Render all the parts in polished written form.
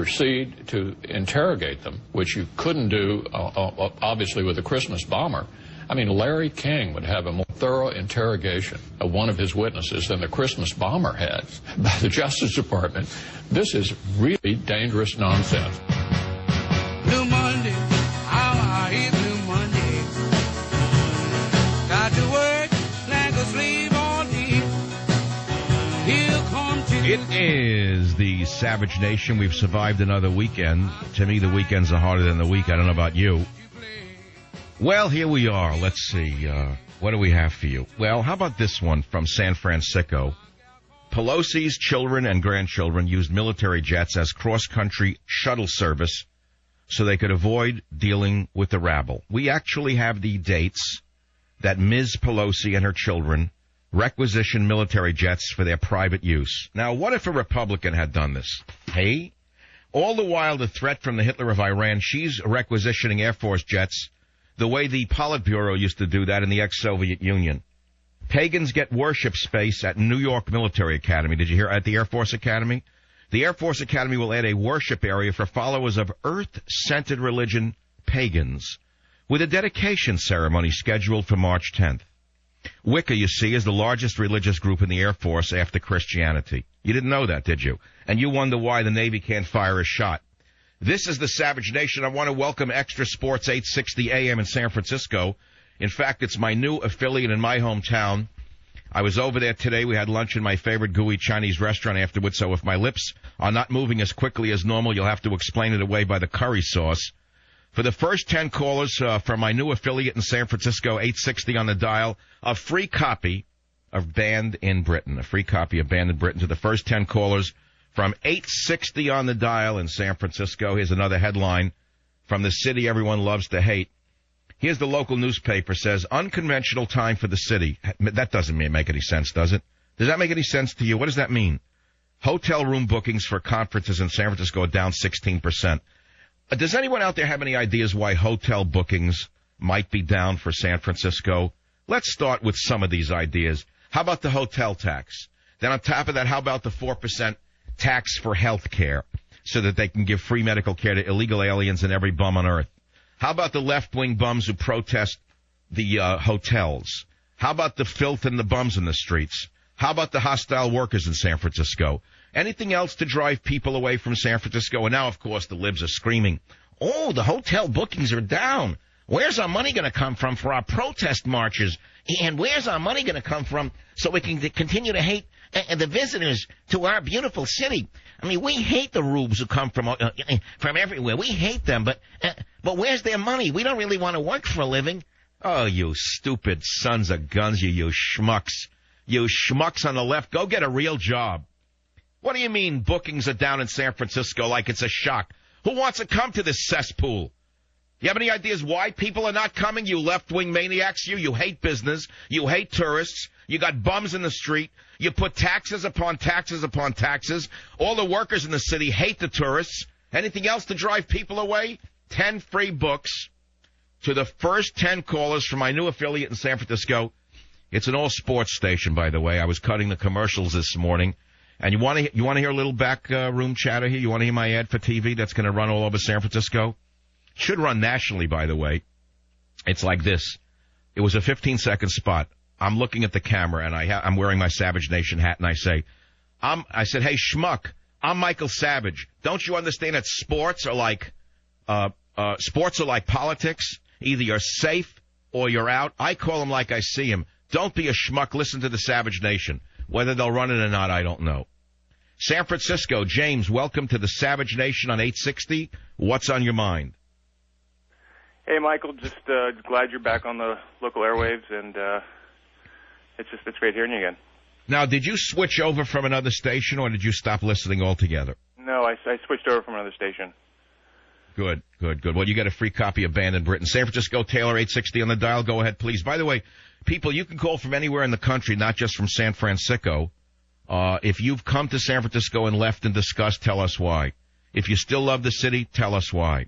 proceed to interrogate them, which you couldn't do, obviously, with a Christmas bomber. I mean, Larry King would have a more thorough interrogation of one of his witnesses than the Christmas bomber had by the Justice Department. This is really dangerous nonsense. Blue Monday, how I hate Blue Monday. Got to work like a slave all day. Here comes It is the Savage Nation. We've survived another weekend. To me, the weekends are harder than the week. I don't know about you. Well, here we are. Let's see. What do we have for you? Well, how about this one from San Francisco? Pelosi's children and grandchildren used military jets as cross-country shuttle service so they could avoid dealing with the rabble. We actually have the dates that Ms. Pelosi and her children requisitioned military jets for their private use. Now, what if a Republican had done this? Hey? All the while, the threat from the Hitler of Iran, she's requisitioning Air Force jets the way the Politburo used to do that in the ex-Soviet Union. Pagans get worship space at New York Military Academy. Did you hear? At the Air Force Academy? The Air Force Academy will add a worship area for followers of Earth-centered religion, pagans, with a dedication ceremony scheduled for March 10th. Wicca, you see, is the largest religious group in the Air Force after Christianity. You didn't know that, did you? And you wonder why the Navy can't fire a shot. This is the Savage Nation. I want to welcome Extra Sports 860 AM in San Francisco. In fact, it's my new affiliate in my hometown. I was over there today. We had lunch in my favorite gooey Chinese restaurant afterwards, so if my lips are not moving as quickly as normal, you'll have to explain it away by the curry sauce. For the first 10 callers from my new affiliate in San Francisco, 860 on the dial, a free copy of Banned in Britain. A free copy of Banned in Britain to the first 10 callers from 860 on the dial in San Francisco. Here's another headline from the city everyone loves to hate. Here's the local newspaper says, unconventional time for the city. That doesn't make any sense, does it? Does that make any sense to you? What does that mean? Hotel room bookings for conferences in San Francisco are down 16%. Does anyone out there have any ideas why hotel bookings might be down for San Francisco? Let's start with some of these ideas. How about the hotel tax? Then on top of that, how about the 4% tax for health care so that they can give free medical care to illegal aliens and every bum on earth? How about the left-wing bums who protest the hotels? How about the filth and the bums in the streets? How about the hostile workers in San Francisco? Anything else to drive people away from San Francisco? And now, of course, the libs are screaming, oh, the hotel bookings are down. Where's our money going to come from for our protest marches? And where's our money going to come from so we can continue to hate the visitors to our beautiful city? I mean, we hate the rubes who come from everywhere. We hate them, but where's their money? We don't really want to work for a living. Oh, you stupid sons of guns, you schmucks. You schmucks on the left, go get a real job. What do you mean bookings are down in San Francisco like it's a shock? Who wants to come to this cesspool? You have any ideas why people are not coming, you left-wing maniacs? You hate business. You hate tourists. You got bums in the street. You put taxes upon taxes upon taxes. All the workers in the city hate the tourists. Anything else to drive people away? 10 free books to the first 10 callers from my new affiliate in San Francisco. It's an all-sports station, by the way. I was cutting the commercials this morning. And you want to hear a little back room chatter here? You want to hear my ad for TV that's going to run all over San Francisco? Should run nationally, by the way. It's like this. It was a 15-second spot. I'm looking at the camera, and I'm wearing my Savage Nation hat, and I said, hey, schmuck, I'm Michael Savage. Don't you understand that sports are like politics? Either you're safe or you're out. I call them like I see them. Don't be a schmuck. Listen to the Savage Nation. Whether they'll run it or not, I don't know. San Francisco, James, welcome to the Savage Nation on 860. What's on your mind? Hey, Michael, just glad you're back on the local airwaves, and it's great hearing you again. Now, did you switch over from another station, or did you stop listening altogether? No, I switched over from another station. Good. Well, you got a free copy of Banned in Britain. San Francisco, Taylor, 860 on the dial. Go ahead, please. By the way, people, you can call from anywhere in the country, not just from San Francisco. If you've come to San Francisco and left in disgust, tell us why. If you still love the city, tell us why.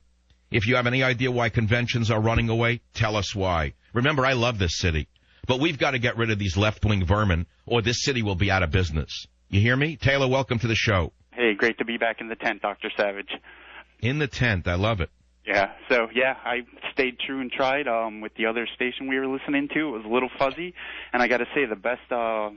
If you have any idea why conventions are running away, tell us why. Remember, I love this city, but we've got to get rid of these left-wing vermin, or this city will be out of business. You hear me? Taylor, welcome to the show. Hey, Hey, great to be back in the tent, Dr. Savage. In the tent. I love it. Yeah, so, I stayed true and tried with the other station we were listening to. It was a little fuzzy, and I got to say the best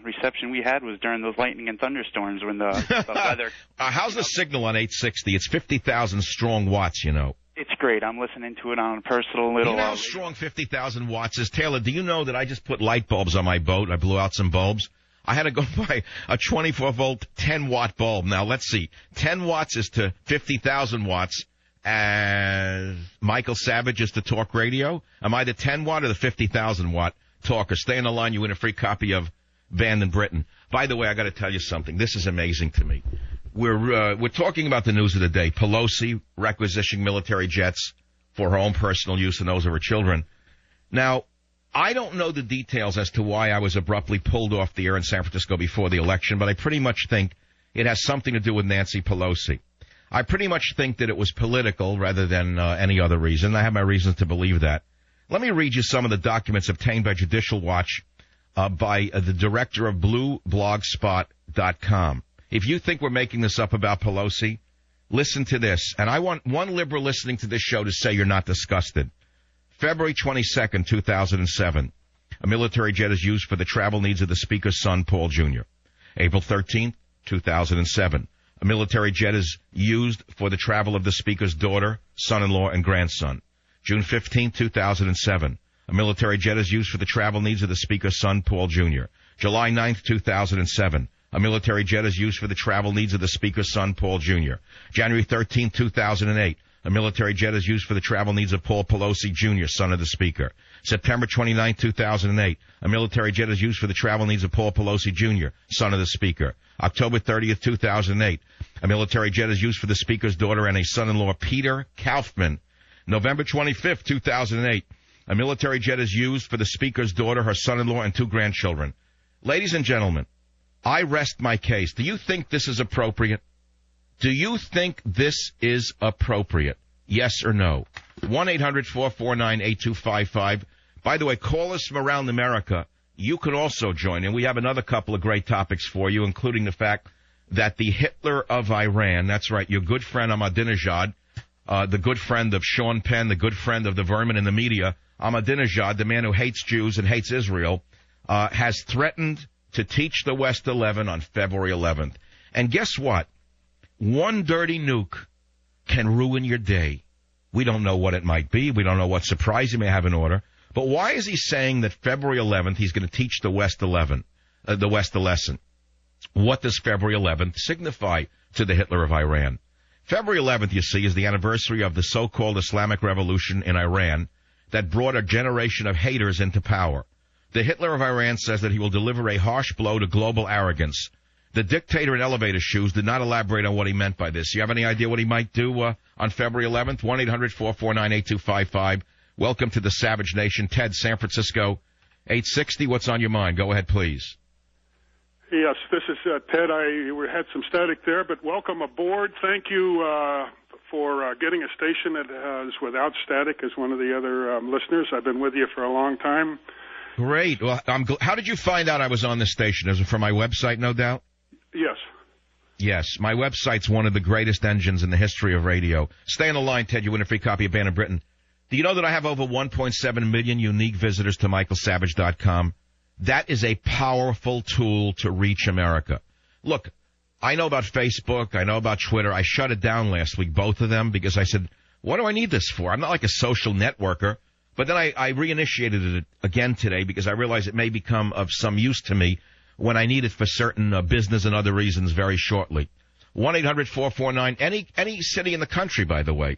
reception we had was during those lightning and thunderstorms when the weather... How's the signal on 860? It's 50,000 strong watts, you know. It's great. I'm listening to it on a personal little... You know how strong 50,000 watts is? Taylor, do you know that I just put light bulbs on my boat? I blew out some bulbs. I had to go buy a 24-volt, 10-watt bulb. Now, let's see. 10 watts is to 50,000 watts. As Michael Savage is to talk radio. Am I the 10-watt or the 50,000-watt talker? Stay on the line. You win a free copy of Banned in Britain. By the way, I got to tell you something. This is amazing to me. We're talking about the news of the day. Pelosi requisitioning military jets for her own personal use and those of her children. Now, I don't know the details as to why I was abruptly pulled off the air in San Francisco before the election, but I pretty much think it has something to do with Nancy Pelosi. I pretty much think that it was political rather than any other reason. I have my reasons to believe that. Let me read you some of the documents obtained by Judicial Watch by the director of blueblogspot.com. If you think we're making this up about Pelosi, listen to this. And I want one liberal listening to this show to say you're not disgusted. February 22nd, 2007. A military jet is used for the travel needs of the Speaker's son, Paul Jr. April 13th, 2007. A military jet is used for the travel of the Speaker's daughter, son-in-law, and grandson. June 15, 2007. A military jet is used for the travel needs of the Speaker's son, Paul Jr. July 9, 2007. A military jet is used for the travel needs of the Speaker's son, Paul Jr. January 13, 2008. A military jet is used for the travel needs of Paul Pelosi, Jr., son of the Speaker. September 29, 2008. A military jet is used for the travel needs of Paul Pelosi, Jr., son of the Speaker. October 30th, 2008. A military jet is used for the Speaker's daughter and a son-in-law, Peter Kaufman. November 25th, 2008. A military jet is used for the Speaker's daughter, her son-in-law, and 2 grandchildren. Ladies and gentlemen, I rest my case. Do you think this is appropriate? Do you think this is appropriate? Yes or no? 1-800-449-8255. By the way, callers from around America, you could also join in. We have another couple of great topics for you, including the fact that the Hitler of Iran, that's right, your good friend Ahmadinejad, the good friend of Sean Penn, the good friend of the vermin in the media, Ahmadinejad, the man who hates Jews and hates Israel, has threatened to teach the West 11 on February 11th. And guess what? One dirty nuke can ruin your day. We don't know what it might be. We don't know what surprise he may have in order. But why is he saying that February 11th he's going to teach the West 11, the West a lesson? What does February 11th signify to the Hitler of Iran? February 11th, you see, is the anniversary of the so-called Islamic Revolution in Iran that brought a generation of haters into power. The Hitler of Iran says that he will deliver a harsh blow to global arrogance. The dictator in elevator shoes did not elaborate on what he meant by this. You have any idea what he might do on February 11th? 1-800-449-8255. Welcome to the Savage Nation. Ted, San Francisco, 860. What's on your mind? Go ahead, please. Yes, this is Ted. We had some static there, but welcome aboard. Thank you for getting a station that is without static as one of the other listeners. I've been with you for a long time. Great. Well, how did you find out I was on this station? Is it from my website, no doubt? Yes. Yes, my website's one of the greatest engines in the history of radio. Stay on the line, Ted. You win a free copy of Banned in Britain. Do you know that I have over 1.7 million unique visitors to michaelsavage.com? That is a powerful tool to reach America. Look, I know about Facebook. I know about Twitter. I shut it down last week, both of them, because I said, what do I need this for? I'm not like a social networker. But then I reinitiated it again today because I realized it may become of some use to me when I need it for certain business and other reasons very shortly. 1-800-449, any city in the country, by the way.